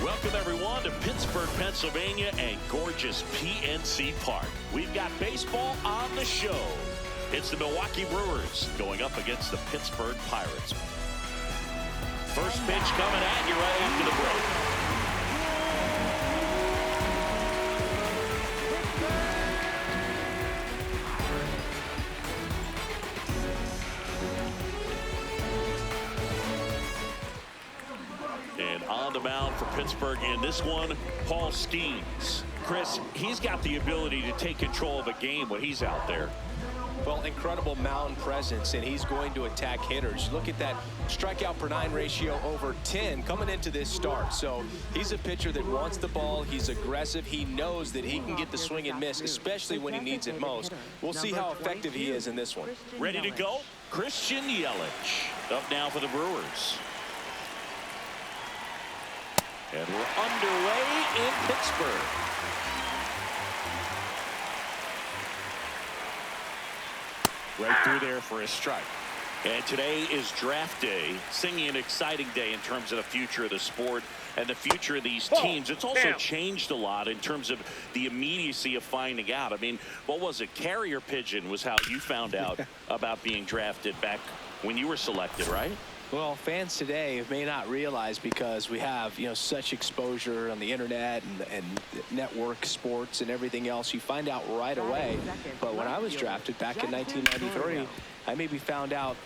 Welcome, everyone, to Pittsburgh, Pennsylvania and gorgeous PNC Park. We've got baseball on the show. It's the Milwaukee Brewers going up against the Pittsburgh Pirates. First pitch coming at you right after the break. And on the mound for Pittsburgh in this one, Paul Skemes. Chris, he's got the ability to take control of a game when he's out there. Well, incredible mound presence, and he's going to attack hitters. Look at that strikeout per 9 ratio over 10 coming into this start. So he's a pitcher that wants the ball. He's aggressive. He knows that he can get the swing and miss, especially when he needs it most. We'll see how effective he is in this one. Ready to go? Christian Yelich up now for the Brewers. And we're underway in Pittsburgh. Right through there for a strike. And today is draft day, singing an exciting day in terms of the future of the sport and the future of these teams. It's also changed a lot in terms of the immediacy of finding out. I mean, what was it? Carrier pigeon was how you found out about being drafted back when you were selected, right? Well, fans today may not realize, because we have, such exposure on the internet and network sports and everything else, you find out right away. But when I was drafted back in 1993, I maybe found out,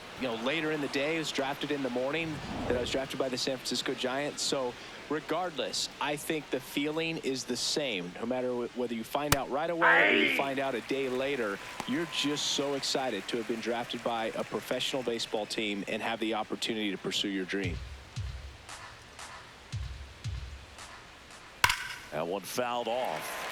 later in the day. I was drafted in the morning that I was drafted by the San Francisco Giants. So regardless, I think the feeling is the same. No matter whether you find out right away or you find out a day later, you're just so excited to have been drafted by a professional baseball team and have the opportunity to pursue your dream. That one fouled off.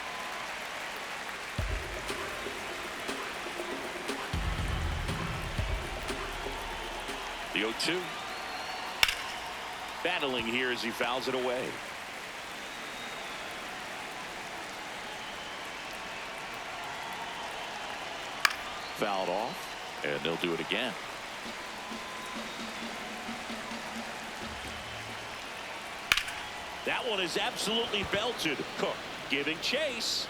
The 0-2. Battling here as he fouls it away. Fouled off, and they'll do it again. That one is absolutely belted. Cook giving chase.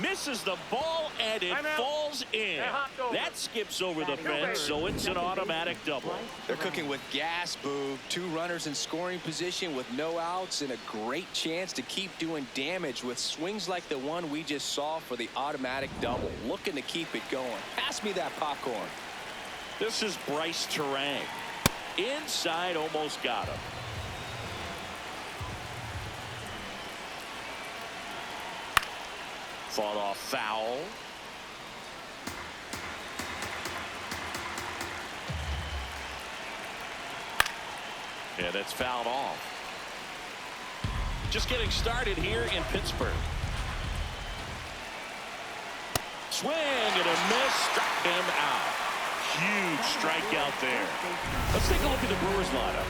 Misses the ball, and it falls in. That skips over the fence, so it's an automatic double. They're cooking with gas, Boog. 2 runners in scoring position with no outs and a great chance to keep doing damage with swings like the one we just saw for the automatic double. Looking to keep it going. Pass me that popcorn. This is Bryce Terang. Inside, almost got him. Fought off foul. Yeah, that's fouled off. Just getting started here in Pittsburgh. Swing and a miss. Struck him out. Huge strikeout there. Let's take a look at the Brewers lineup.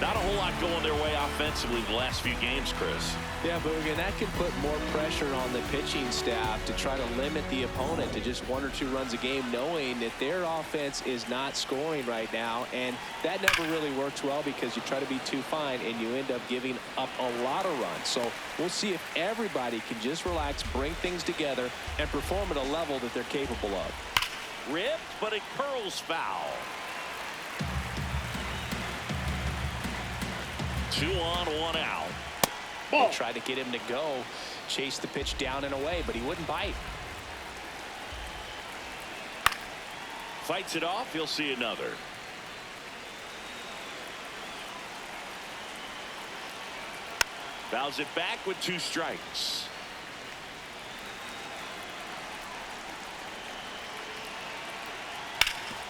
Not a whole lot going their way offensively the last few games, Chris. Yeah, but again, that can put more pressure on the pitching staff to try to limit the opponent to just 1 or 2 runs a game, knowing that their offense is not scoring right now. And that never really works well, because you try to be too fine and you end up giving up a lot of runs. So we'll see if everybody can just relax, bring things together, and perform at a level that they're capable of. Ripped, but it curls foul. 2 on, 1 out. They tried to get him to go, chase the pitch down and away, but he wouldn't bite. Fights it off. He'll see another. Fouls it back with 2 strikes.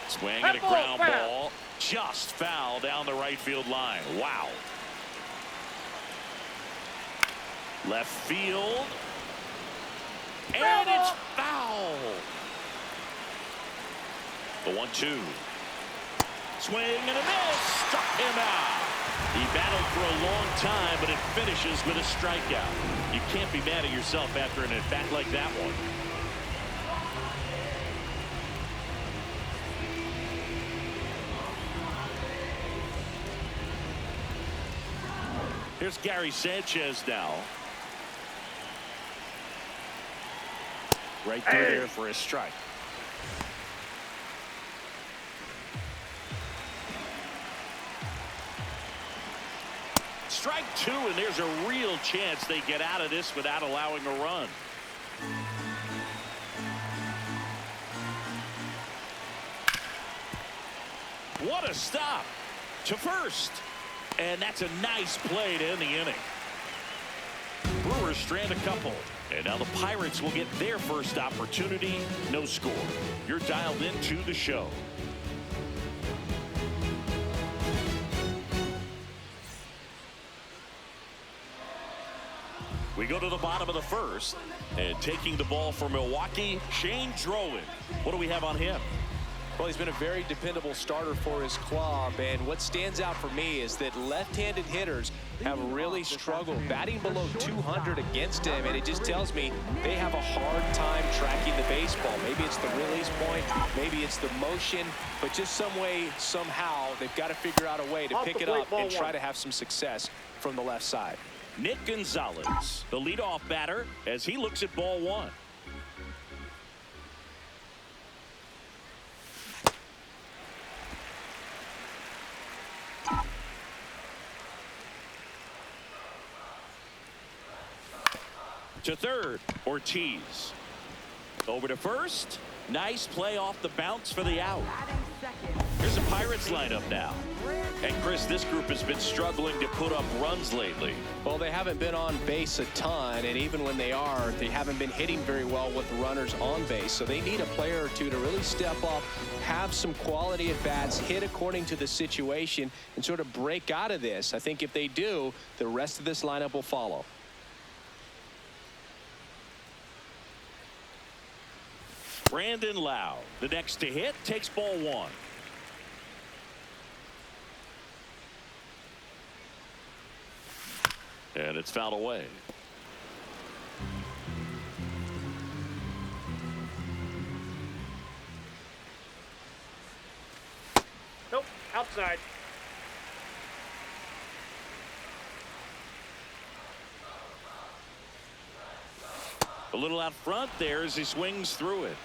Swing and a ground ball. Just foul down the right field line. Wow. Left field. And it's foul. The 1-2. Swing and a miss. Struck him out. He battled for a long time, but it finishes with a strikeout. You can't be mad at yourself after an at-bat like that one. Here's Gary Sanchez now. Right through there for a strike. Strike two, and there's a real chance they get out of this without allowing a run. What a stop to first. And that's a nice play to end the inning. Brewers strand a couple. And now the Pirates will get their first opportunity. No score. You're dialed into the show. We go to the bottom of the first. And taking the ball for Milwaukee, Shane Drowan. What do we have on him? Well, he's been a very dependable starter for his club, and what stands out for me is that left-handed hitters have really struggled batting below 200 against him, and it just tells me they have a hard time tracking the baseball. Maybe it's the release point, maybe it's the motion, but just some way, somehow, they've got to figure out a way to pick it up and try to have some success from the left side. Nick Gonzalez, the leadoff batter, as he looks at ball one. To third, Ortiz. Over to first. Nice play off the bounce for the out. Here's the Pirates lineup now. And Chris, this group has been struggling to put up runs lately. Well, they haven't been on base a ton, and even when they are, they haven't been hitting very well with runners on base. So they need a player or two to really step up, have some quality at bats, hit according to the situation, and sort of break out of this. I think if they do, the rest of this lineup will follow. Brandon Lau, the next to hit, takes ball one. And it's fouled away. Nope, outside. A little out front there as he swings through it.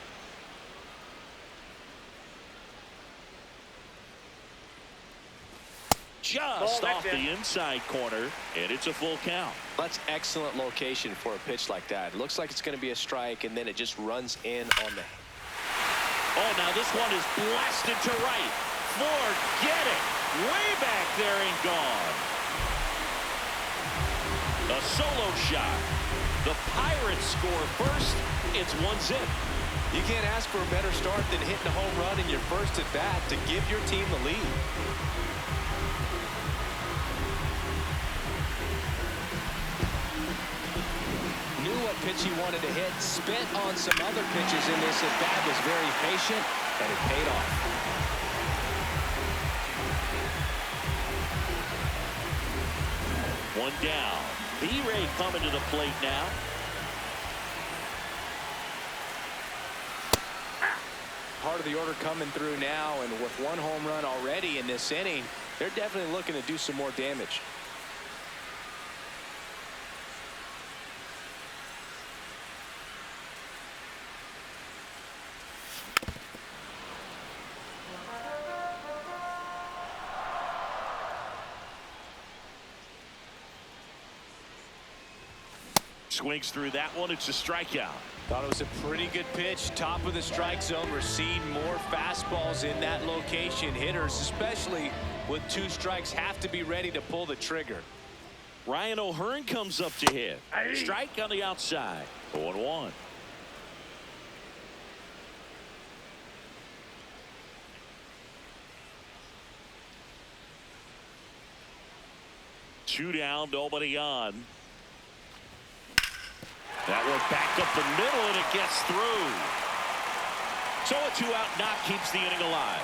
Just off the inside corner, and it's a full count. That's excellent location for a pitch like that. It looks like it's going to be a strike, and then it just runs in on the... Oh, now this one is blasted to right. Forget it. Way back there and gone. A solo shot. The Pirates score first. It's 1-0. You can't ask for a better start than hitting a home run in your first at bat to give your team the lead. Knew what pitch he wanted to hit, spent on some other pitches in this at bat, was very patient, and it paid off. One down. B-Ray coming to the plate now. Part of the order coming through now, and with one home run already in this inning, they're definitely looking to do some more damage. Swings through that one. It's a strikeout. Thought it was a pretty good pitch. Top of the strike zone. We're seeing more fastballs in that location. Hitters, especially with two strikes, have to be ready to pull the trigger. Ryan O'Hearn comes up to hit. Strike on the outside. 0-1. Two down, nobody on. That one back up the middle, and it gets through. So a two-out knock keeps the inning alive.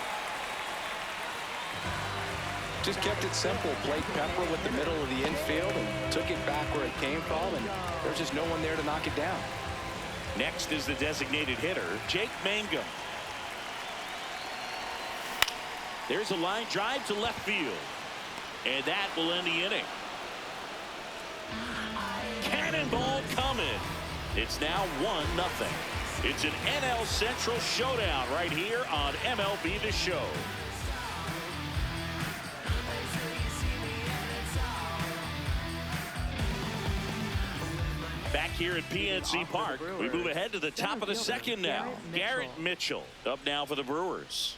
Just kept it simple. Played Pepper with the middle of the infield and took it back where it came from, and there's just no one there to knock it down. Next is the designated hitter, Jake Mangum. There's a line drive to left field, and that will end the inning. Cannonball coming. It's now 1-0. It's an NL Central showdown right here on MLB The Show. Back here at PNC Park, we move ahead to the top of the second now. Garrett Mitchell up now for the Brewers.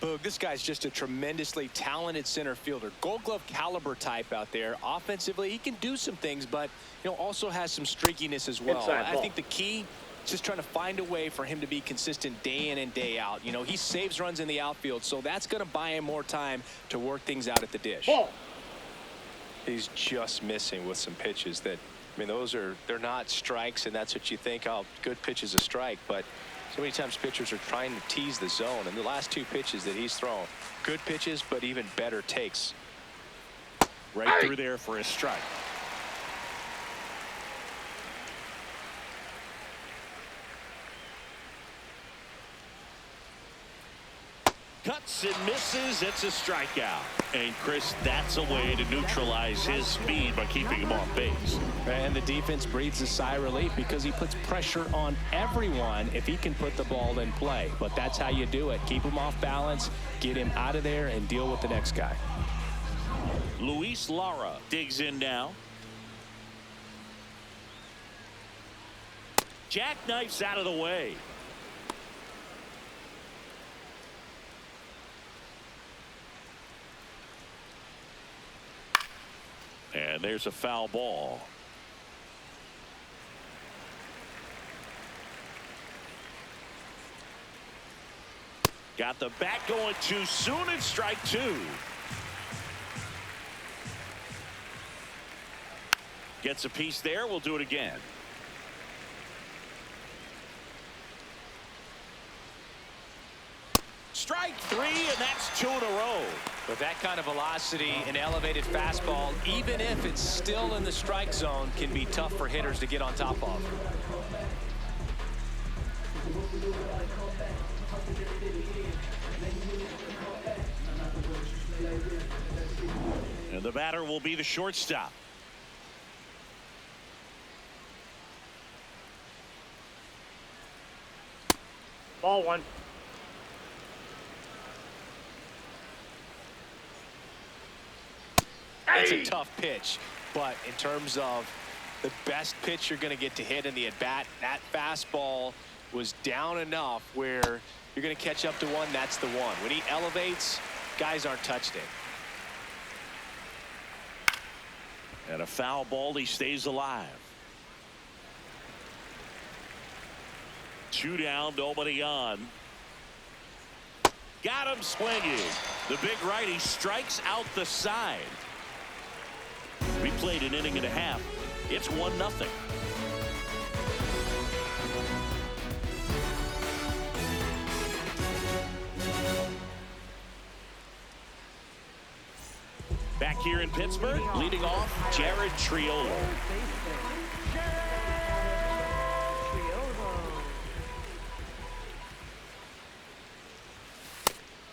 Boog, this guy's just a tremendously talented center fielder. Gold Glove caliber type out there. Offensively, he can do some things, but also has some streakiness as well. I think the key is just trying to find a way for him to be consistent day in and day out. He saves runs in the outfield, so that's going to buy him more time to work things out at the dish. He's just missing with some pitches that, they're not strikes, and that's what you think. Oh, good pitch is a strike, but so many times pitchers are trying to tease the zone, and the last two pitches that he's thrown, good pitches, but even better takes. Right through there for a strike. Cuts and misses. It's a strikeout. And Chris, that's a way to neutralize his speed by keeping him off base. And the defense breathes a sigh of relief because he puts pressure on everyone if he can put the ball in play. But that's how you do it. Keep him off balance, get him out of there, and deal with the next guy. Luis Lara digs in now. Jackknifes out of the way. And there's a foul ball. Got the bat going too soon, and strike two. Gets a piece there. We'll do it again. Strike three, and that's 2 in a row. With that kind of velocity, an elevated fastball, even if it's still in the strike zone, can be tough for hitters to get on top of. And the batter will be the shortstop. Ball one. It's a tough pitch, but in terms of the best pitch you're going to get to hit in the at-bat, that fastball was down enough where you're going to catch up to one. That's the one. When he elevates, guys aren't touched it. And a foul ball, he stays alive. 2 down, nobody on. Got him swinging. The big righty strikes out the side. We played an inning and a half. It's 1-0. Back here in Pittsburgh, leading off, Jared Triolo.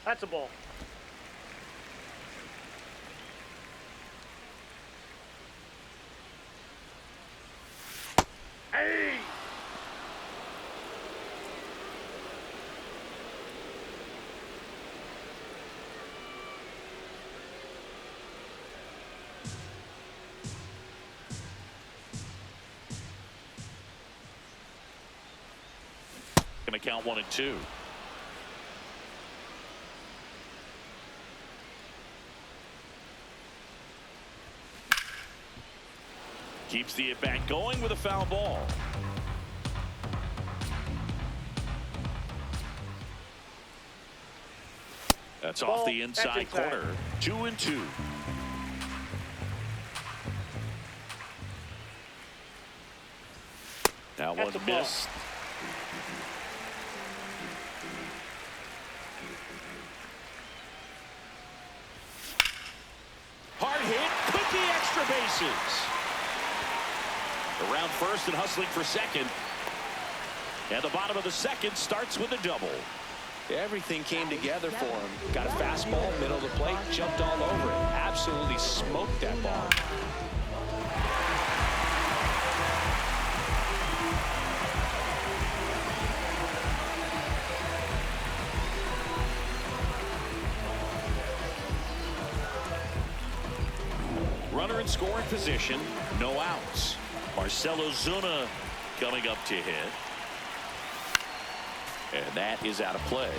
That's a ball. Hey! Gonna count 1 and 2. Keeps the at-bat going with a foul ball. That's off the inside corner. 2 and 2. Now one missed. Hard hit, could be extra bases. Around first and hustling for second. And the bottom of the second starts with a double. Everything came together for him. Got a fastball, middle of the plate, jumped all over it. Absolutely smoked that ball. in scoring position, no outs. Marcell Ozuna coming up to hit. And that is out of play.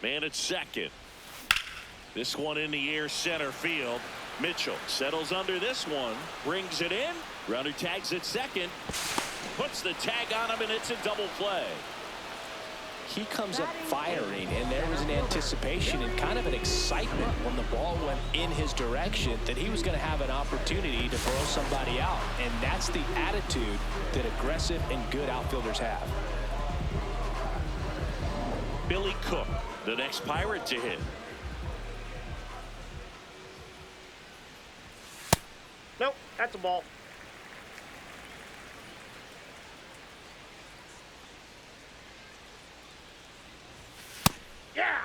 Man at second. This one in the air, center field. Mitchell settles under this one, brings it in. Runner tags at second, puts the tag on him, and it's a double play. He comes up firing, and there was an anticipation and kind of an excitement when the ball went in his direction that he was going to have an opportunity to throw somebody out. And that's the attitude that aggressive and good outfielders have. Billy Cook, the next Pirate to hit. Nope, that's a ball. Yeah.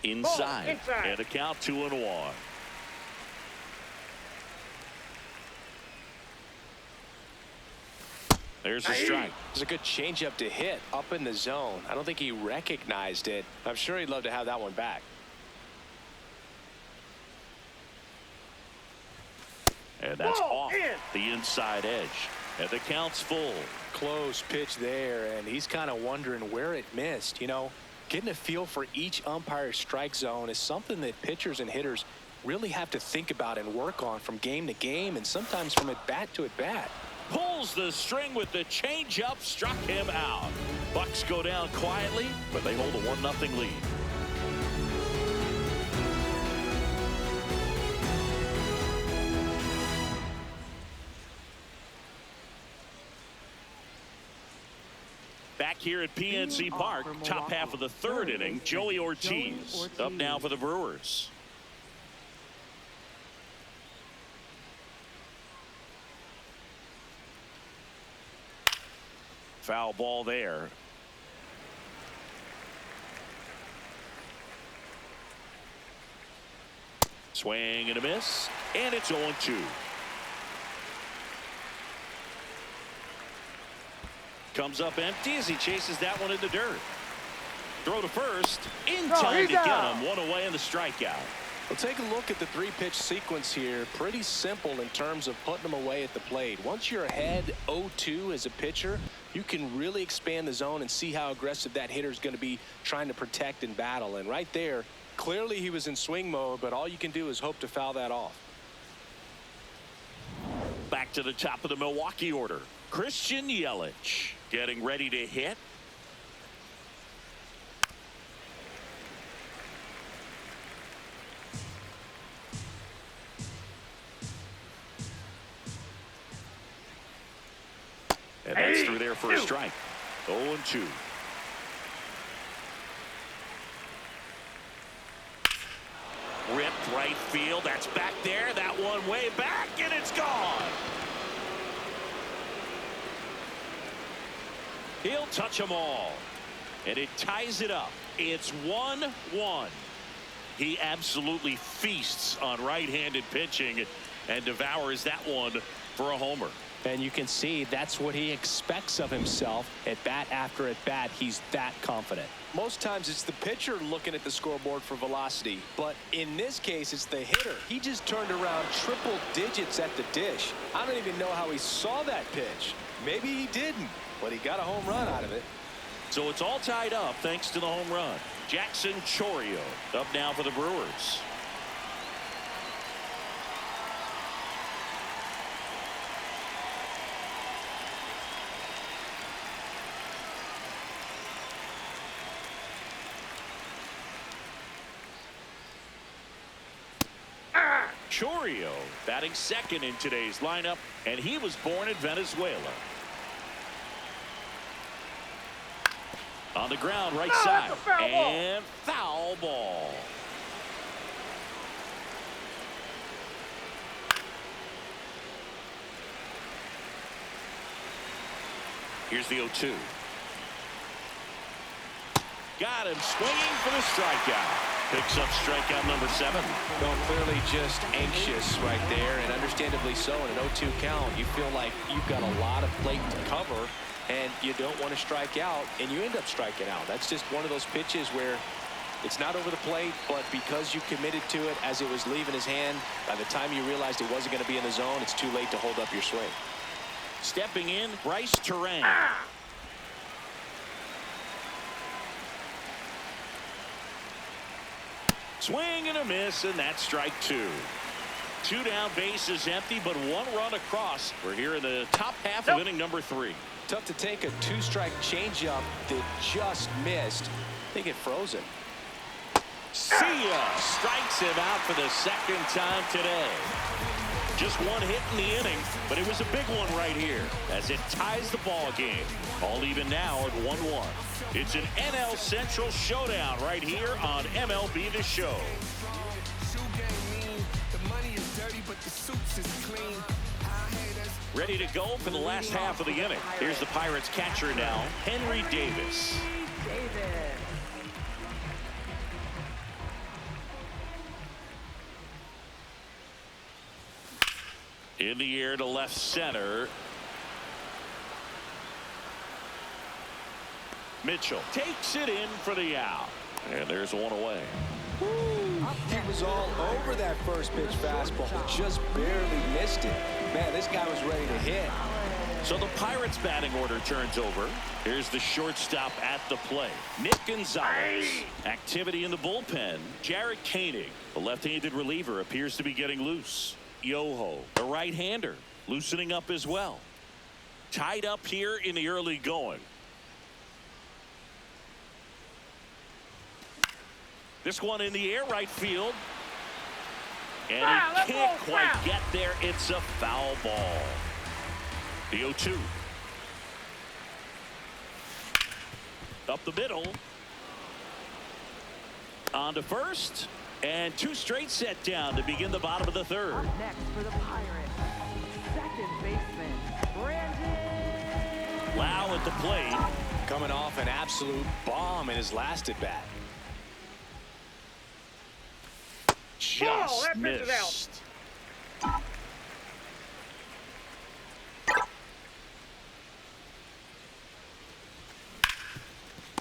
Inside. And a count 2-1. There's a strike. It's a good changeup to hit up in the zone. I don't think he recognized it. I'm sure he'd love to have that one back. And that's off the inside edge. And the count's full. Close pitch there, and he's kind of wondering where it missed. You know, getting a feel for each umpire's strike zone is something that pitchers and hitters really have to think about and work on from game to game, and sometimes from at bat to at bat. Pulls the string with the changeup, struck him out. Bucks go down quietly, but they hold a 1-0 lead. Back here at PNC Park, top half of the third inning, Joey Ortiz up now for the Brewers. Foul ball there. Swing and a miss, and it's 0-2. Comes up empty as he chases that one in the dirt. Throw to first, in time to get him. One away in the strikeout. Well, take a look at the three-pitch sequence here. Pretty simple in terms of putting them away at the plate. Once you're ahead 0-2 as a pitcher, you can really expand the zone and see how aggressive that hitter is going to be trying to protect and battle. And right there, clearly he was in swing mode, but all you can do is hope to foul that off. Back to the top of the Milwaukee order. Christian Yelich getting ready to hit. And that's through there for a strike. 0-2. Ripped right field. That's back there. That one way back, and it's gone. He'll touch them all. And it ties it up. It's 1-1. He absolutely feasts on right-handed pitching and devours that one for a homer. And you can see that's what he expects of himself at bat after at bat. He's that confident. Most times it's the pitcher looking at the scoreboard for velocity, but in this case it's the hitter. He just turned around triple digits at the dish. I don't even know how he saw that pitch. Maybe he didn't, but he got a home run out of it. So it's all tied up thanks to the home run. Jackson Chourio up now for the Brewers. Chourio batting second in today's lineup, and he was born in Venezuela. On the ground, right side, and foul ball. Here's the 0-2. Got him swinging for the strikeout. Picks up strikeout number 7. Well, clearly just anxious right there, and understandably so. In an 0-2 count, you feel like you've got a lot of plate to cover, and you don't want to strike out, and you end up striking out. That's just one of those pitches where it's not over the plate, but because you committed to it as it was leaving his hand, by the time you realized it wasn't going to be in the zone, it's too late to hold up your swing. Stepping in, Bryce Terang. Swing and a miss, and that's strike 2. 2 down, base is empty, but 1 run across. We're here in the top half of inning number 3. Tough to take a 2-strike changeup that just missed. I think it froze him. See ya! Strikes him out for the 2nd time today. Just 1 hit in the inning, but it was a big one right here as it ties the ball game. All even now at 1-1. It's an NL Central showdown right here on MLB The Show. Ready to go for the last half of the inning. Here's the Pirates catcher now, Henry Davis. In the air to left center. Mitchell takes it in for the out. And there's 1 away. He was all over that first pitch fastball, just barely missed it. Man, this guy was ready to hit. So the Pirates batting order turns over. Here's the shortstop at the plate, Nick Gonzalez. Activity in the bullpen. Jarrett Koenig, the left-handed reliever, appears to be getting loose. Yoho, the right-hander, loosening up as well. Tied up here in the early going. This one in the air, right field. And he can't quite get there. It's a foul ball. The 0-2. Up the middle. On to first. And 2 straight set down to begin the bottom of the 3rd. Up next for the Pirates, second baseman, Brandon. Lau at the plate. Coming off an absolute bomb in his last at bat. Just missed.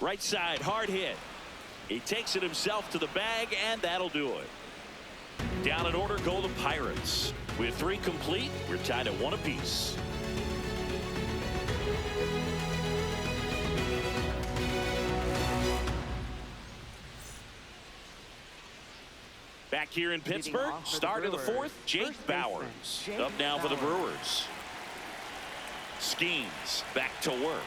Right side, hard hit. He takes it himself to the bag, and that'll do it. Down in order go the Pirates. With 3 complete, we're tied at 1 apiece. Back here in Pittsburgh, start of the 4th, Jake Bowers. Up now for the Brewers. Skemes back to work.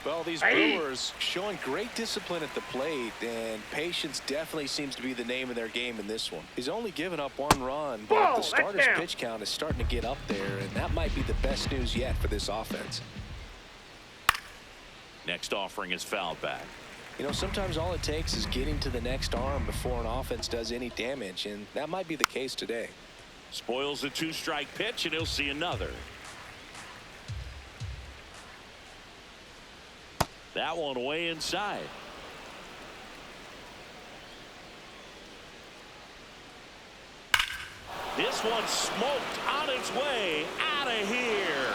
Well, these Brewers showing great discipline at the plate, and patience definitely seems to be the name of their game in this one. He's only given up 1 run, but the starter's pitch count is starting to get up there, and that might be the best news yet for this offense. Next offering is fouled back. You know, sometimes all it takes is getting to the next arm before an offense does any damage, and that might be the case today. Spoils the 2-strike pitch, and he'll see another. That one way inside. This one smoked on its way out of here.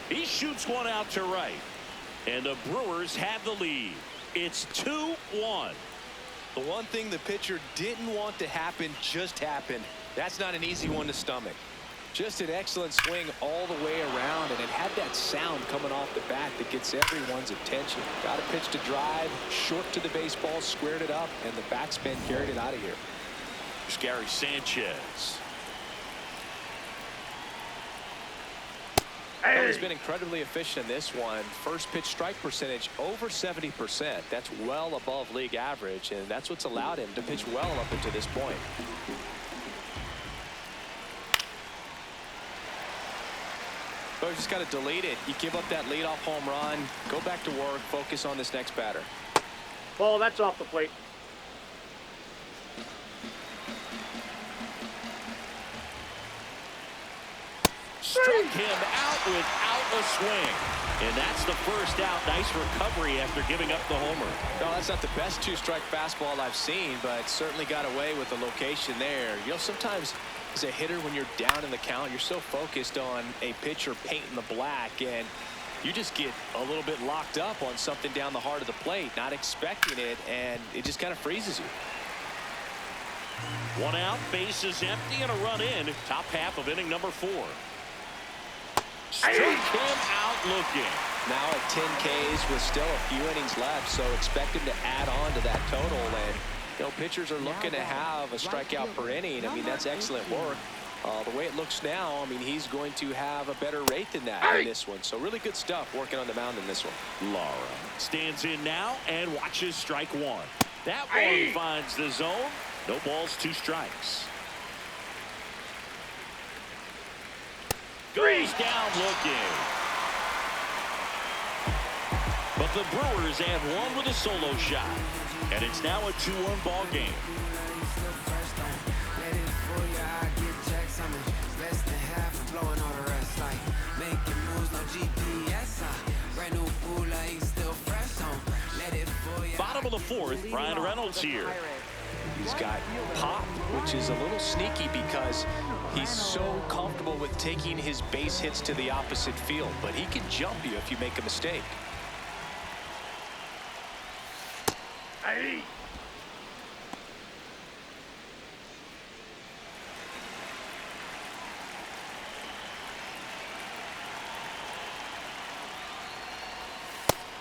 He shoots one out to right. And the Brewers have the lead. It's 2-1. The one thing the pitcher didn't want to happen just happened. That's not an easy one to stomach. Just an excellent swing all the way around, and it had that sound coming off the bat that gets everyone's attention. Got a pitch to drive, short to the baseball, squared it up, and the backspin carried it out of here. Here's Gary Sanchez. Well, he's been incredibly efficient in this one. First pitch strike percentage over 70%. That's well above league average, and that's what's allowed him to pitch well up until this point. But you just got to delete it. You give up that leadoff home run, go back to work, focus on this next batter. Ball, that's off the plate. struck him out without a swing. And that's the first out. Nice recovery after giving up the homer. No, that's not the best two-strike fastball I've seen, but certainly got away with the location there. You know, sometimes as a hitter, when you're down in the count, you're so focused on a pitcher painting the black, and you just get a little bit locked up on something down the heart of the plate, not expecting it, and it just kind of freezes you. One out, bases empty, and a run in. Top half of inning number 4. Struck him out looking. Now at 10 Ks with still a few innings left, so expect him to add on to that total. And you know, pitchers are looking to have a strikeout per inning. I mean, that's excellent work. The way it looks now, I mean, he's going to have a better rate than that in this one. So really good stuff working on the mound in this one. Lara stands in now and watches strike 1. That one finds the zone. No balls, 2 strikes. Goes down looking. But the Brewers add 1 with a solo shot. And it's now a 2-1 ball game. Bottom of the 4th, Brian Reynolds here. He's got pop, which is a little sneaky because he's so comfortable with taking his base hits to the opposite field, but he can jump you if you make a mistake.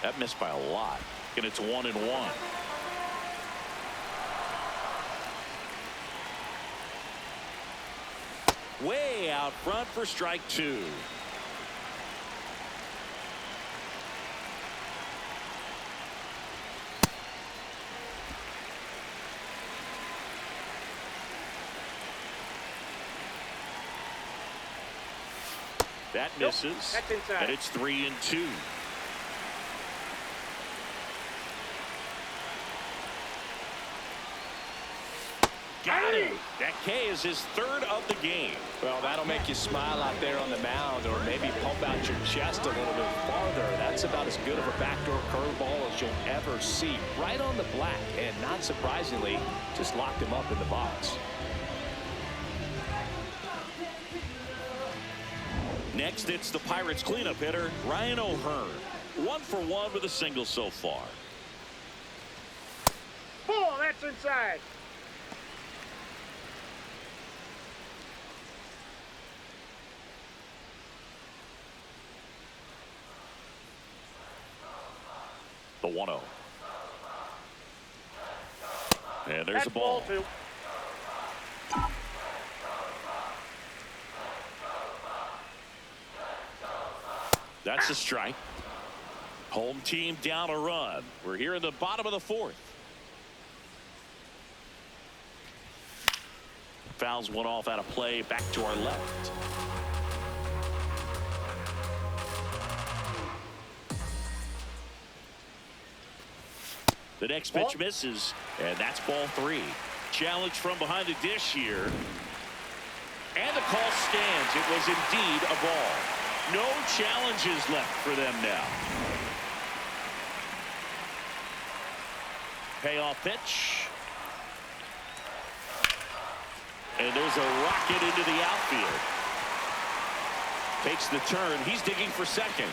That missed by a lot, and it's 1-1. Way out front for strike 2. That misses. That's inside. And it's 3-2. Got him. That K is his 3rd of the game. Well, that'll make you smile out there on the mound, or maybe pump out your chest a little bit farther. That's about as good of a backdoor curveball as you'll ever see. Right on the black, and not surprisingly, just locked him up in the box. Next, it's the Pirates cleanup hitter, Ryan O'Hearn. 1 for 1 with a single so far. Oh, that's inside. The 1-0. And there's That's a ball. 2. That's a strike. Home team down a run. We're here in the bottom of the 4th. Fouls one off out of play, back to our left. The next pitch misses, and that's ball 3. Challenge from behind the dish here. And the call stands. It was indeed a ball. No challenges left for them now. Payoff pitch. And there's a rocket into the outfield. Takes the turn. He's digging for second.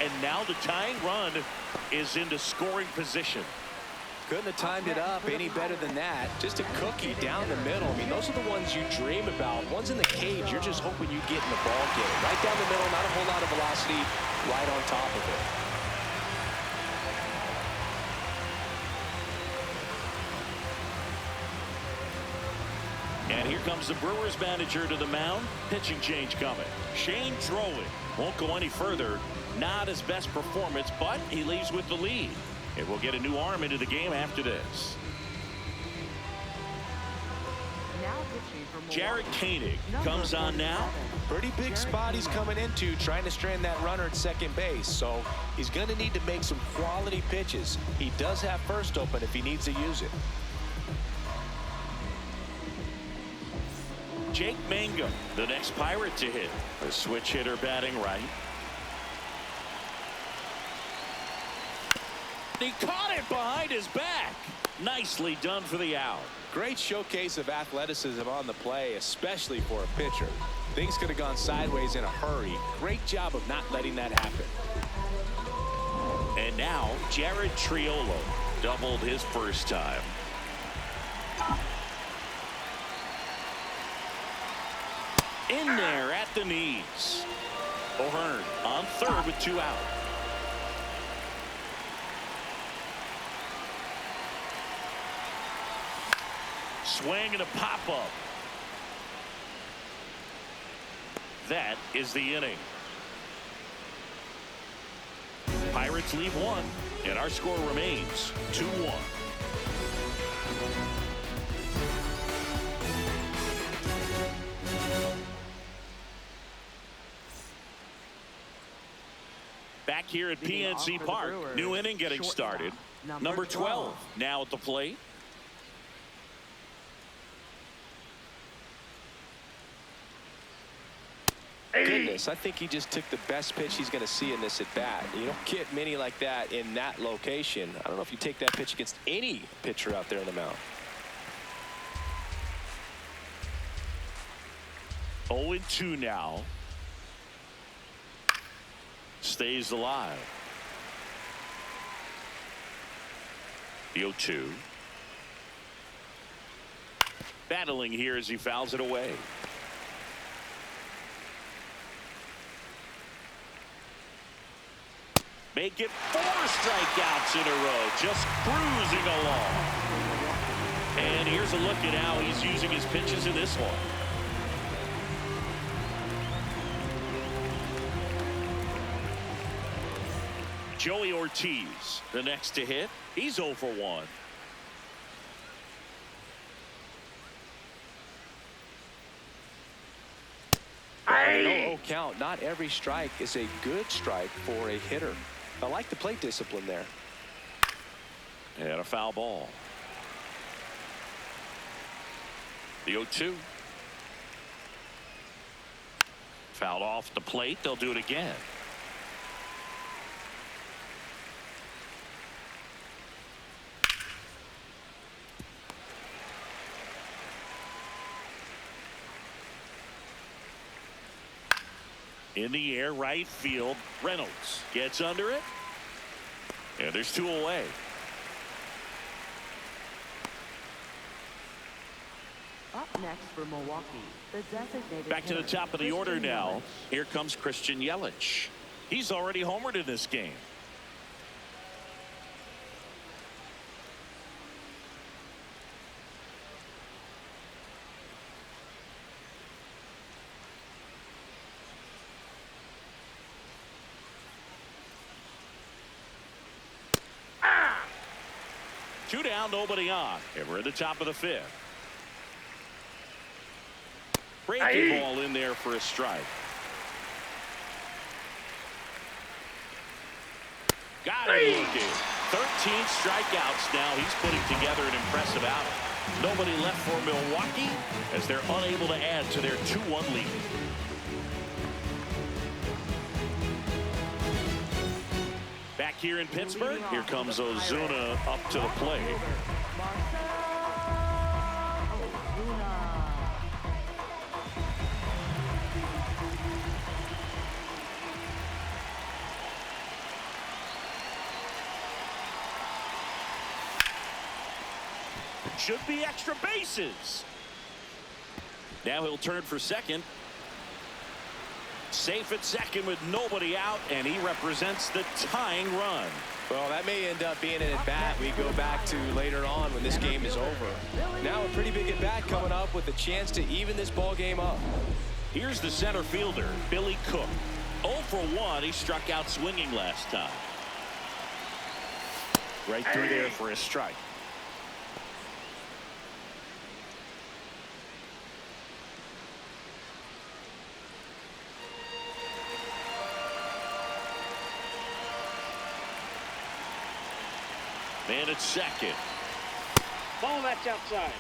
And now the tying run is into scoring position. Couldn't have timed it up any better than that. Just a cookie down the middle. I mean, those are the ones you dream about. Ones in the cage, you're just hoping you get in the ball game. Right down the middle, not a whole lot of velocity, right on top of it. And here comes the Brewers manager to the mound. Pitching change coming. Shane Trolley won't go any further. Not his best performance, but he leaves with the lead. And we'll get a new arm into the game after this. Jared Koenig comes on now. Pretty big spot he's coming into, trying to strand that runner at second base. So he's going to need to make some quality pitches. He does have first open if he needs to use it. Jake Mangum, the next Pirate to hit. The switch hitter batting right. He caught it behind his back. Nicely done for the out. Great showcase of athleticism on the play, especially for a pitcher. Things could have gone sideways in a hurry. Great job of not letting that happen. And now Jared Triolo doubled his first time. In there at the knees. O'Hearn on third with 2 out. Swing and a pop-up. That is the inning. Pirates leave 1, and our score remains 2-1. Back here at PNC Park, new inning getting started. Number 12 now at the plate. Goodness, I think he just took the best pitch he's going to see in this at bat. You don't get many like that in that location. I don't know if you take that pitch against any pitcher out there in the mound. 0-2 now. Stays alive. The 0-2. Battling here as he fouls it away. Make it 4 strikeouts in a row, just cruising along. And here's a look at how he's using his pitches in this one. Joey Ortiz, the next to hit. He's 0 for 1. No count. Not every strike is a good strike for a hitter. I like the plate discipline there. And a foul ball. The 0-2. Fouled off the plate. They'll do it again. In the air, right field. Reynolds gets under it. And there's 2 away. Up next for Milwaukee, the designated Back to the hitter, top of the order Christian now. Yelich. Here comes Christian Yelich. He's already homered in this game. Two down, nobody on. And we're at the top of the 5th. Breaking ball in there for a strike. Got it looking. 13 strikeouts now. He's putting together an impressive outing. Nobody left for Milwaukee as they're unable to add to their 2-1 lead. Back here in Pittsburgh, here comes Ozuna up to the plate. Should be extra bases. Now he'll turn for second. Safe at second with nobody out, and he represents the tying run. Well, that may end up being an at-bat we go back to later on when this game is over. Now a pretty big at-bat coming up with a chance to even this ball game up. Here's the center fielder, Billy Cook. 0 for 1. He struck out swinging last time. Right through there for a strike. Man at second. Ball that's outside.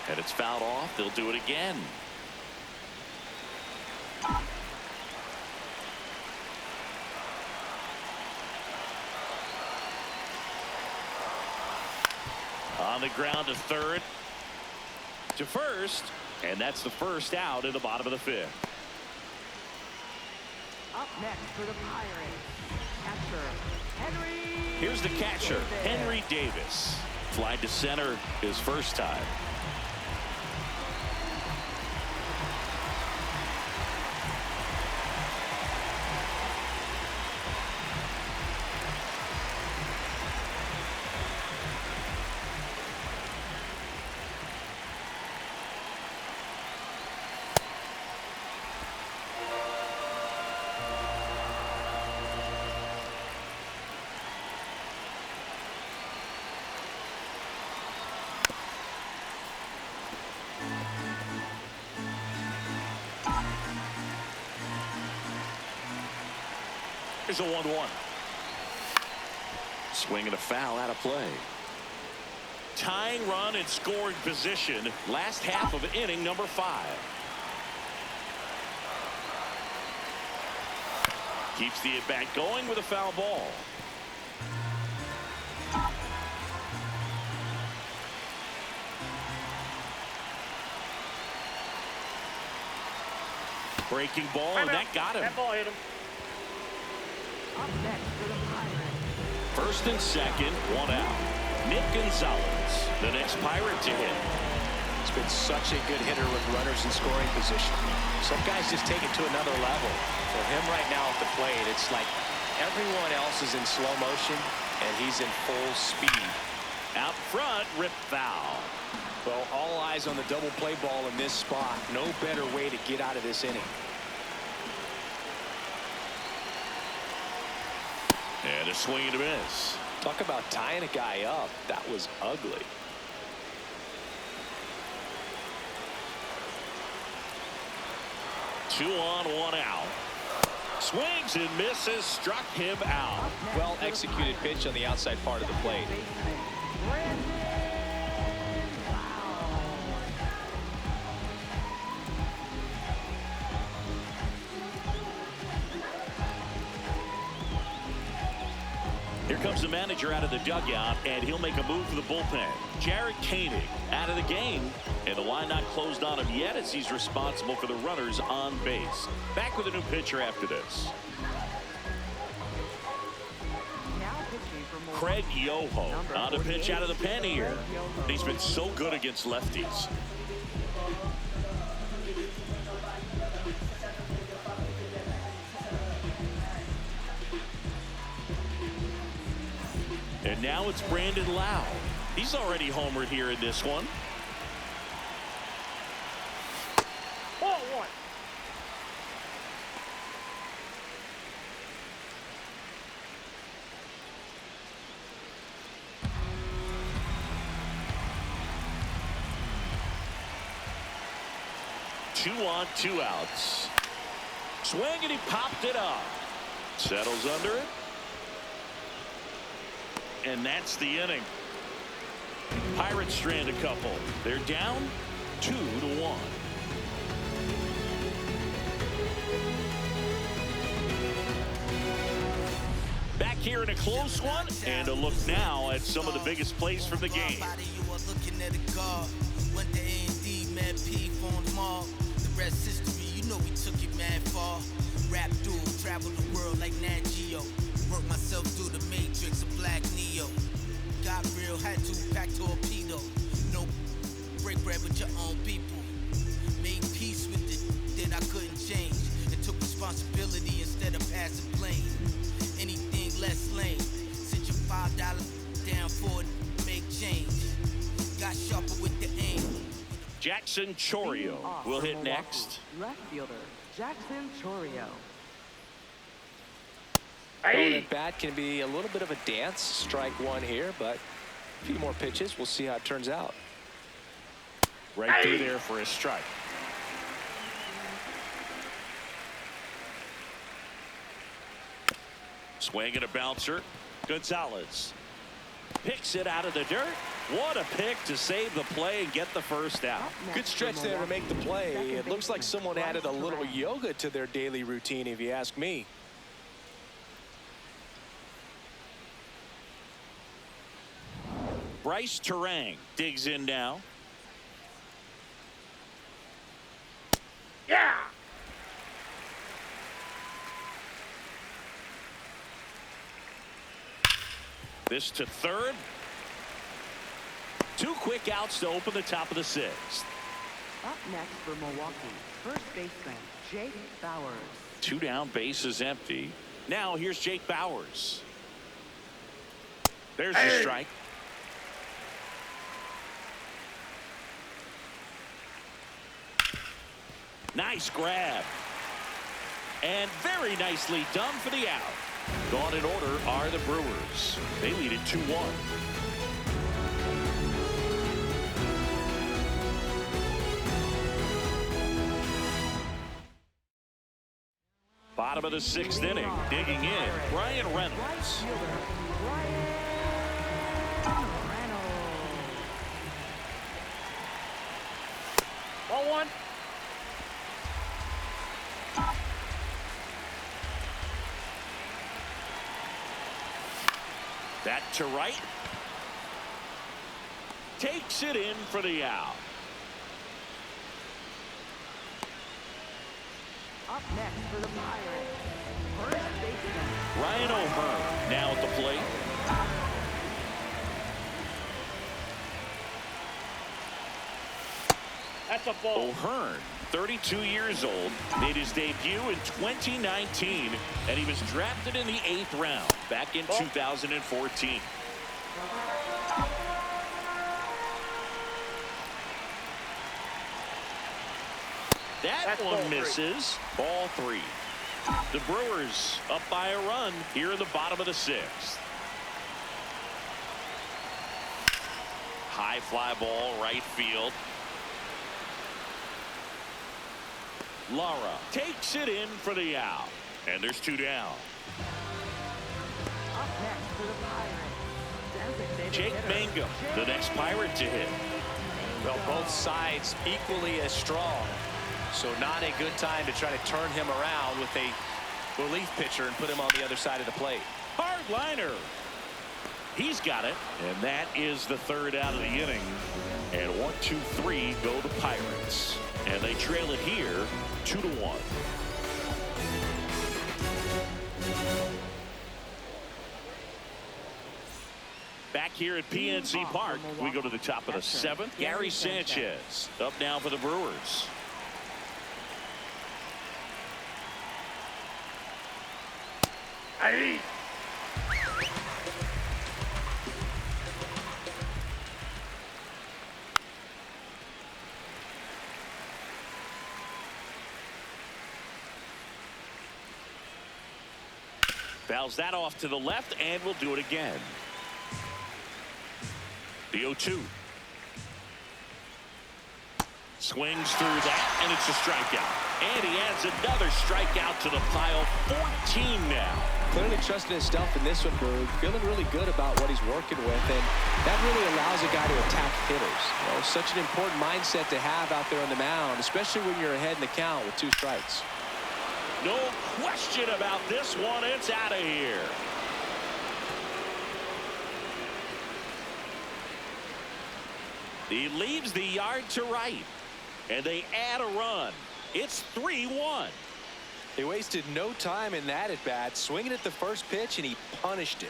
And it's fouled off. They'll do it again. On the ground to third. To first. And that's the first out in the bottom of the fifth. Up next for the Pirates, catcher, Henry. Here's the catcher, Henry Davis. Fly to center his first time. Here's a 1-1. Swing and a foul out of play. Tying run in scoring position. Last half of inning number 5. Keeps the at-bat going with a foul ball. Breaking ball, and that got him. That ball hit him. Up next for the Pirates. First and second, 1 out. Nick Gonzalez, the next Pirate to hit. He's been such a good hitter with runners in scoring position. Some guys just take it to another level. For him right now at the plate, it's like everyone else is in slow motion, and he's in full speed. Out front, rip foul. Well, all eyes on the double play ball in this spot. No better way to get out of this inning. And a swing and a miss. Talk about tying a guy up. That was ugly. Two on, 1 out. Swings and misses, struck him out. Well executed pitch on the outside part of the plate. Here comes the manager out of the dugout, and he'll make a move for the bullpen. Jared Koenig out of the game, and the line not closed on him yet as he's responsible for the runners on base. Back with a new pitcher after this. Now pitching for Milwaukee. Craig Yoho Number on a pitch 48, out of the pen here. Craig Yoho. He's been so good against lefties. And now it's Brandon Lau. He's already homered here in this one. Ball 1. Two on, 2 outs. Swing, and he popped it up. Settles under it. And that's the inning. Pirates strand a couple. They're down 2-1. Back here in a close one, and a look now at some of the biggest plays from the game. The rest history, you know we took it mad far. Rap duel, travel the world like Nat Geo. Work myself through the matrix of Black Neo. Got real, had to pack torpedo. No break bread with your own people. Made peace with it that I couldn't change. And took responsibility instead of passing blame. Anything less lame. Sit your $5 down for it, make change. Got sharper with the aim. Jackson Chorio Off will for hit Milwaukee. next. Left fielder, Jackson Chorio. Throwing at bat can be a little bit of a dance. Strike 1 here, but a few more pitches. We'll see how it turns out. Right through there for a strike. Swing and a bouncer. Gonzalez. Picks it out of the dirt. What a pick to save the play and get the first out. Good stretch there to make the play. It looks like someone added a little yoga to their daily routine, if you ask me. Bryce Terang digs in now. Yeah. This to third. 2 quick outs to open the top of the 6th. Up next for Milwaukee, first baseman Jake Bauers. 2 down, bases empty. Now here's Jake Bauers. There's the strike. Nice grab. And very nicely done for the out. Gone in order are the Brewers. They lead it 2-1. Bottom of the 6th inning, digging in, Brian Reynolds. Ball 1. That to right. Takes it in for the out. Up next for the Pirates, first baseman Ryan O'Hearn now at the plate. That's a ball. O'Hearn, 32 years old, made his debut in 2019, and he was drafted in the 8th round back in 2014. That one misses. Ball 3. The Brewers up by a run here in the bottom of the 6th. High fly ball, right field. Lara takes it in for the out. And there's 2 down. up next for the Pirates, designated Jake hitter, Mangum, the next Pirate to hit. Well, both sides equally as strong. So not a good time to try to turn him around with a relief pitcher and put him on the other side of the plate. Hard liner. He's got it. And that is the 3rd out of the inning. And 1, 2, 3 go the Pirates. And they trail it here 2-1. Back here at PNC Park, we go to the top of the 7th. Gary Sanchez up now for the Brewers. Hey. Fouls that off to the left, and we'll do it again. The 0-2. Swings through that, and it's a strikeout. And he adds another strikeout to the pile. 14 now. Clearly trusting himself in this one, Berg. Feeling really good about what he's working with, and that really allows a guy to attack hitters. You know, such an important mindset to have out there on the mound, especially when you're ahead in the count with 2 strikes. No question about this one. It's out of here. He leaves the yard to right, and they add a run. It's 3-1. They wasted no time in that at bat, swinging at the first pitch, and he punished it.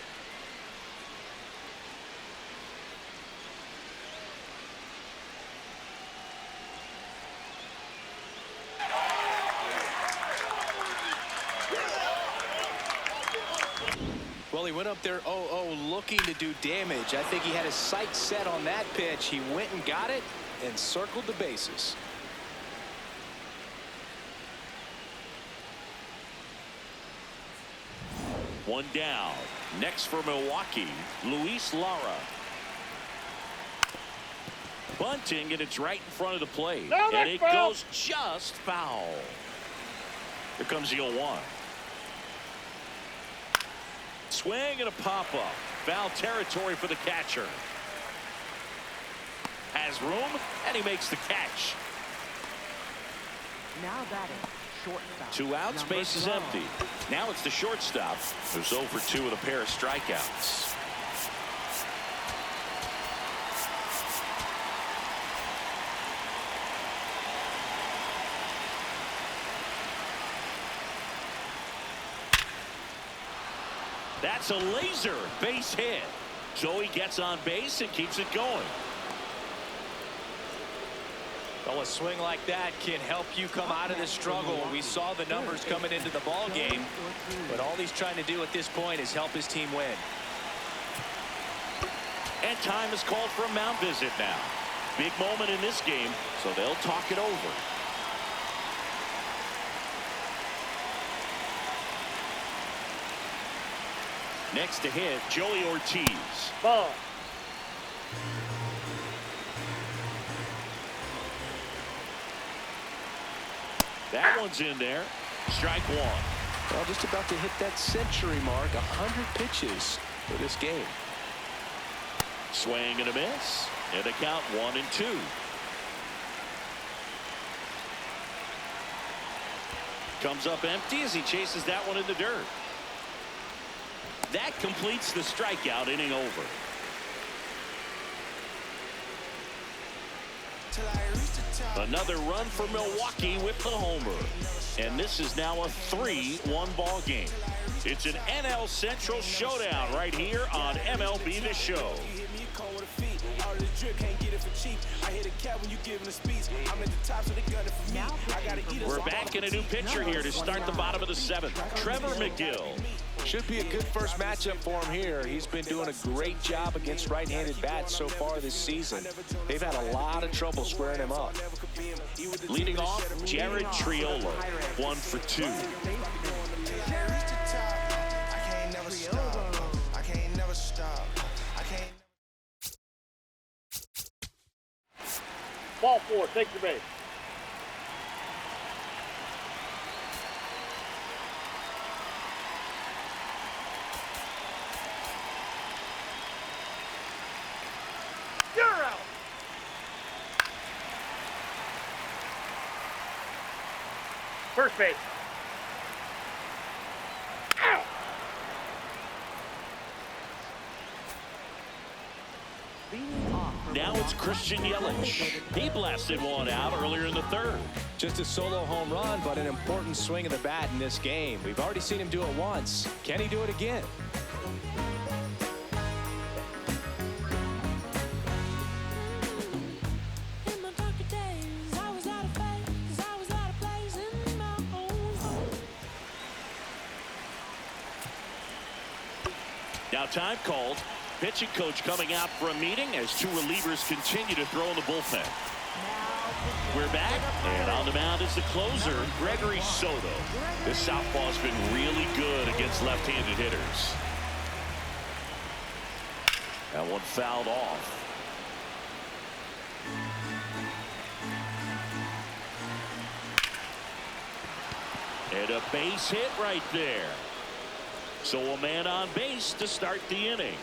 Well, he went up there 0-0 looking to do damage. I think he had his sights set on that pitch. He went and got it and circled the bases. One down. Next for Milwaukee, Luis Lara. Bunting, and it's right in front of the plate. No, and it foul. goes just foul. Here comes the 0-1. Swing and a pop-up. Foul territory for the catcher. Has room, and he makes the catch. Now batting, shortstop. 2 outs, Number base is 12. empty. Now it's the shortstop, who's 0 for 2 with a pair of strikeouts. That's a laser base hit. So he gets on base and keeps it going. Well, a swing like that can help you come out of this struggle. We saw the numbers coming into the ball game, but all he's trying to do at this point is help his team win. And time is called for a mound visit now. Big moment in this game, so they'll talk it over. Next to hit, Joey Ortiz. Ball. That one's in there. Strike 1. Well, just about to hit that century mark. 100 pitches for this game. Swing and a miss. And a count 1-2. Comes up empty as he chases that one in the dirt. That completes the strikeout inning over. Another run for Milwaukee with the homer. And this is now a 3-1 ball game. It's an NL Central showdown right here on MLB The Show. We're back in a new pitcher here to start the bottom of the 7th. Trevor McGill. Should be a good first matchup for him here. He's been doing a great job against right-handed bats so far this season. They've had a lot of trouble squaring him up. Leading off, Jared Triolo, 1 for 2. Ball 4. Take your base. You're out. First base. Out. Leading off for Now it's Christian Yelich. He blasted one out earlier in the 3rd. Just a solo home run, but an important swing of the bat in this game. We've already seen him do it once. Can he do it again? Now time called. Pitching coach coming out for a meeting as 2 relievers continue to throw in the bullpen. We're back, and on the mound is the closer, Gregory Soto. This southpaw's been really good against left-handed hitters. That one fouled off. And a base hit right there. So a man on base to start the inning.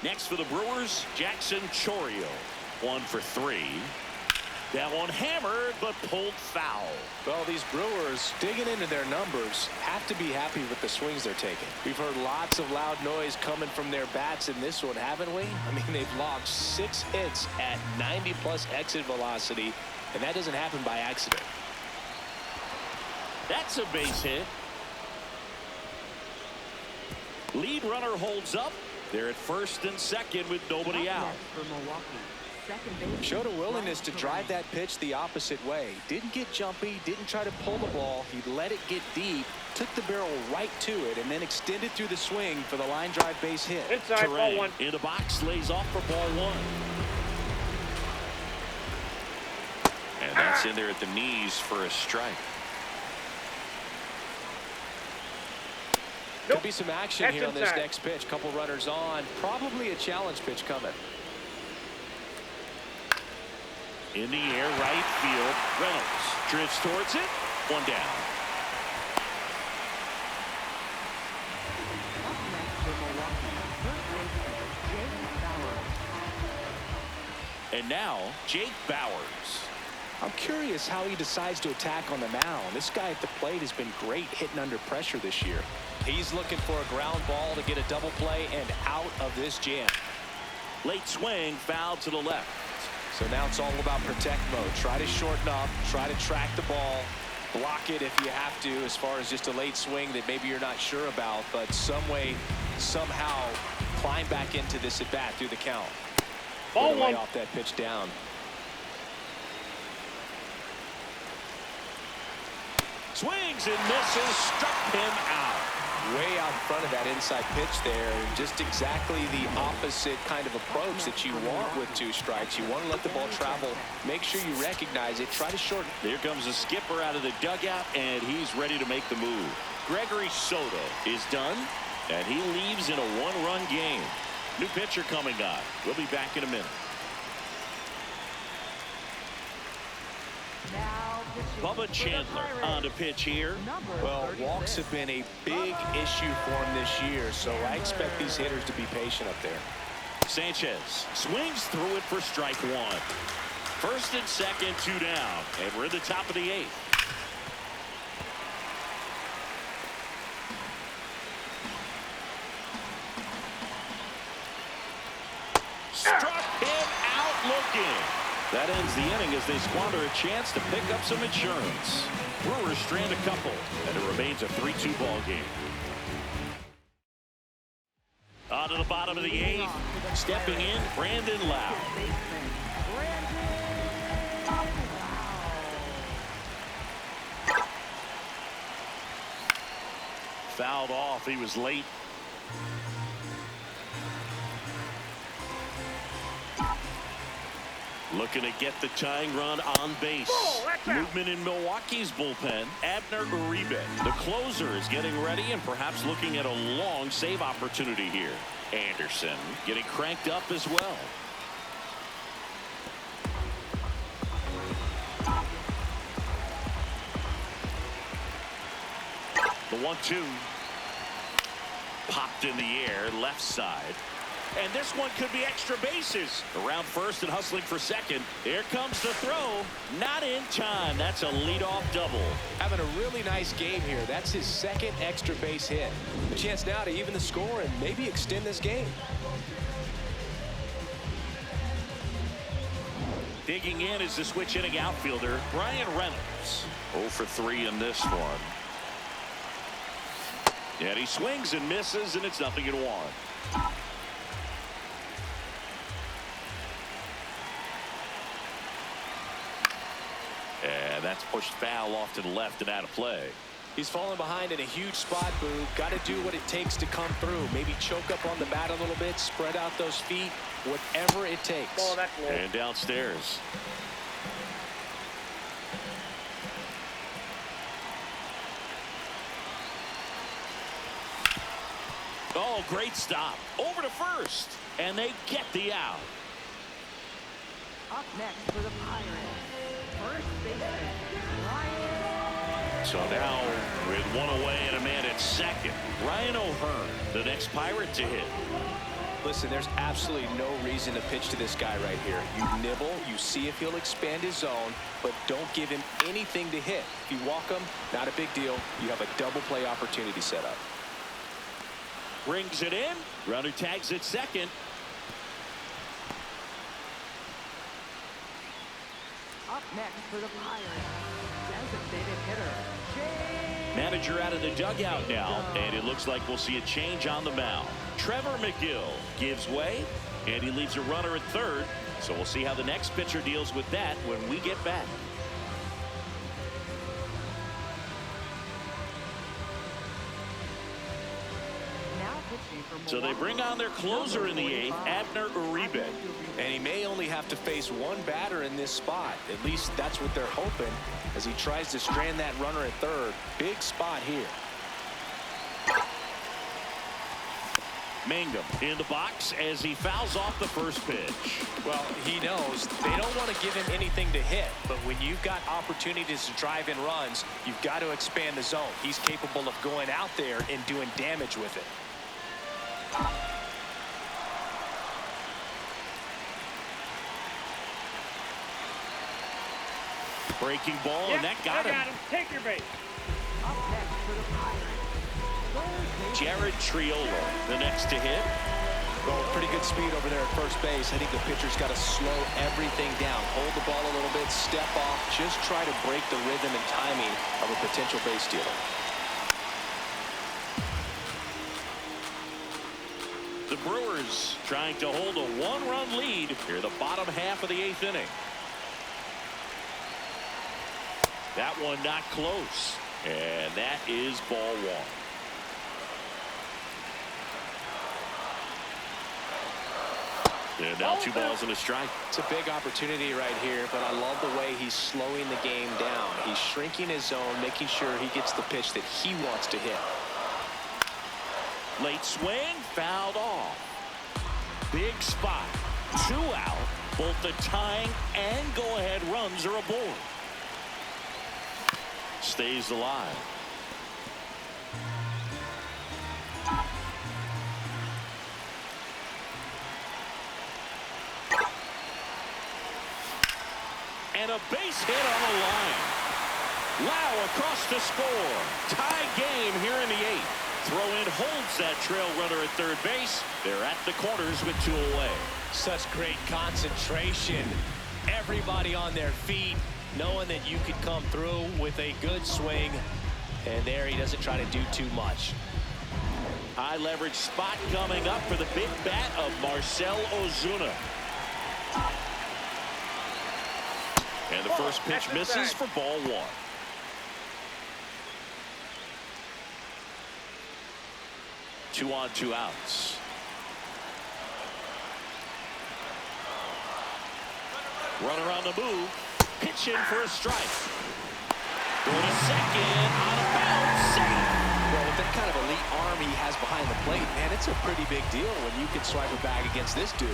Next for the Brewers, Jackson Chourio, 1 for 3. That one hammered, but pulled foul. Well, these Brewers, digging into their numbers, have to be happy with the swings they're taking. We've heard lots of loud noise coming from their bats in this one, haven't we? I mean, they've logged 6 hits at 90+ exit velocity, and that doesn't happen by accident. That's a base hit. Lead runner holds up. They're at first and second with nobody out. next for Milwaukee. Second base. Showed a willingness to drive that pitch the opposite way. Didn't get jumpy, didn't try to pull the ball. He let it get deep, took the barrel right to it, and then extended through the swing for the line drive base hit. Inside, ball 1. In the box, lays off for ball 1. And that's in there at the knees for a strike. Could be some action That's here on this inside. next pitch. Couple runners on. Probably a challenge pitch coming. In the air, right field. Reynolds drifts towards it. One down. for Milwaukee, first baseman Jake Bauers. And now, Jake Bauers. I'm curious how he decides to attack on the mound. This guy at the plate has been great hitting under pressure this year. He's looking for a ground ball to get a double play and out of this jam. Late swing, foul to the left. So now it's all about protect mode. Try to shorten up, try to track the ball, block it if you have to, as far as just a late swing that maybe you're not sure about, but some way, somehow climb back into this at bat through the count. Ball Way one. off that pitch down. Swings and misses, struck him out. Way out in front of that inside pitch there. Just exactly the opposite kind of approach that you want with two strikes. You want to let the ball travel. Make sure you recognize it. Try to shorten. Here comes the skipper out of the dugout, and he's ready to make the move. Gregory Soto is done, and he leaves in a one-run game. New pitcher coming on. We'll be back in a minute. Now pitching Bubba for the Chandler Pirates, on the pitch here. number Well, 36. walks have been a big issue for him this year, so I expect these hitters to be patient up there. Sanchez swings through it for strike one. First and second, two down, and we're in the top of the eighth. Struck him out looking. That ends the inning as they squander a chance to pick up some insurance. Brewers strand a couple, and it remains a 3-2 ball game. On to the bottom of the eighth. Stepping in, Brandon Lau. Baseman Brandon Lau. Fouled off. He was late. Looking to get the tying run on base. Oh, that's out. Movement in Milwaukee's bullpen. Abner Uribe, the closer, is getting ready and perhaps looking at a long save opportunity here. Anderson getting cranked up as well. The 1-2. Popped in the air, left side. And this one could be extra bases. Around first and hustling for second. Here comes the throw. Not in time. That's a leadoff double. Having a really nice game here. That's his second extra base hit. A chance now to even the score and maybe extend this game. Digging in is the switch hitting outfielder, Brian Reynolds. 0 for 3 in this one. And he swings and misses, and it's 0-1. And that's pushed foul off to the left and out of play. He's fallen behind in a huge spot, Boo. Got to do what it takes to come through. Maybe choke up on the bat a little bit, spread out those feet, whatever it takes. Oh, that's low. And downstairs. Oh, great stop. Over to first. And they get the out. Up next for the Pirates, first baseman Ryan. So now with one away and a man at second, Ryan O'Hearn, the next Pirate to hit. Listen, there's absolutely no reason to pitch to this guy right here. You nibble, you see if he'll expand his zone, but don't give him anything to hit. If you walk him, not a big deal. You have a double play opportunity set up. Brings it in. Runner tags at second. Up next for the Pirates, designated hitter Jay. Manager out of the dugout now, and it looks like we'll see a change on the mound. Trevor McGill gives way, and he leaves a runner at third. So we'll see how the next pitcher deals with that when we get back. Now pitching for So they bring on their closer in the eighth, Abner Uribe. And he may only have to face one batter in this spot. At least that's what they're hoping as he tries to strand that runner at third. Big spot here. Mangum in the box as he fouls off the first pitch. Well, he knows they don't want to give him anything to hit, but when you've got opportunities to drive in runs, you've got to expand the zone. He's capable of going out there and doing damage with it. Breaking ball, and that got him. Take your base. Up next for the Pirates. Jared Triolo, the next to hit. Going pretty good speed over there at first base. I think the pitcher's got to slow everything down. Hold the ball a little bit, step off, just try to break the rhythm and timing of a potential base stealer. The Brewers trying to hold a one-run lead here the bottom half of the 8th inning. That one not close, and that is ball one. And now 2 balls and a strike. It's a big opportunity right here, but I love the way he's slowing the game down. He's shrinking his zone, making sure he gets the pitch that he wants to hit. Late swing, fouled off. Big spot. 2 out. Both the tying and go-ahead runs are aboard. Stays alive. And a base hit on the line. Lau across to score. Tie game here in the 8th. Throw-in holds that trail runner at third base. They're at the corners with 2 away. Such great concentration. Everybody on their feet, knowing that you could come through with a good swing. And there he doesn't try to do too much. High leverage spot coming up for the big bat of Marcell Ozuna. And the first pitch misses for ball 1. Two on, 2 outs. Runner on the move. Pitch in for a strike. Go to second. Out of bounds. Safe. Well, with that kind of elite arm he has behind the plate, man, it's a pretty big deal when you can swipe a bag against this dude.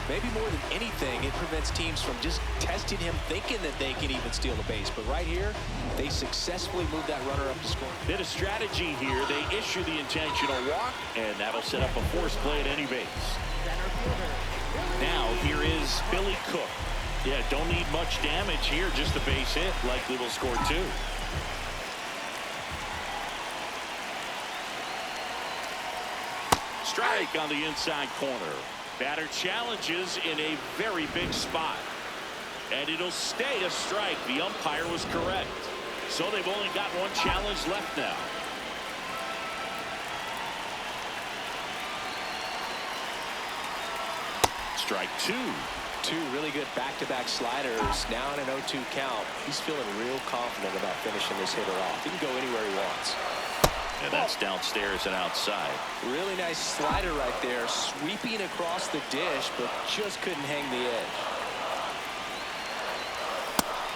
Maybe more than anything, it prevents teams from just testing him, thinking that they can even steal a base. But right here, they successfully move that runner up to score. Bit of strategy here. They issue the intentional walk, and that'll set up a force play at any base. Now, here is Billy Cook. Yeah, don't need much damage here, just a base hit. Likely will score 2. Strike on the inside corner. Batter challenges in a very big spot. And it'll stay a strike. The umpire was correct. So they've only got 1 challenge left now. Strike 2. 2 really good back-to-back sliders. Now in an 0-2 count. He's feeling real confident about finishing this hitter off. He can go anywhere he wants. And that's downstairs and outside. Really nice slider right there, sweeping across the dish, but just couldn't hang the edge.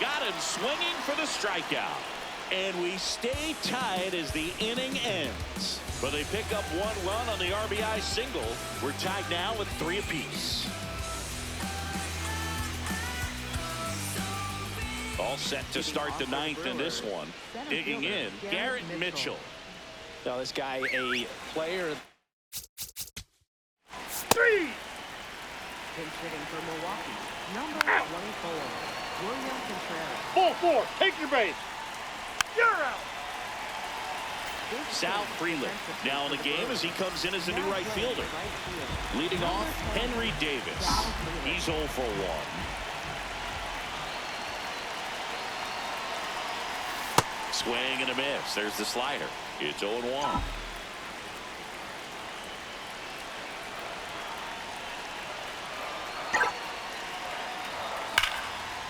Got him swinging for the strikeout. And we stay tied as the inning ends. But they pick up 1 run on the RBI single. We're tied now with 3 apiece. All set to start the 9th in this one. Digging in, Garrett Mitchell. Now this guy, a player. 3. Pinch hitting for Milwaukee. Number 24, William Contreras. Ball 4. Take your base. You're out. Sal Freeland now in the game as he comes in as a new right fielder. Leading off, Henry Davis. He's 0 for 1. Swing and a miss. There's the slider. It's 0-1.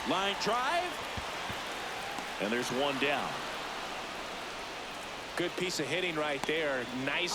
Line drive. And there's 1 down. Good piece of hitting right there. Nice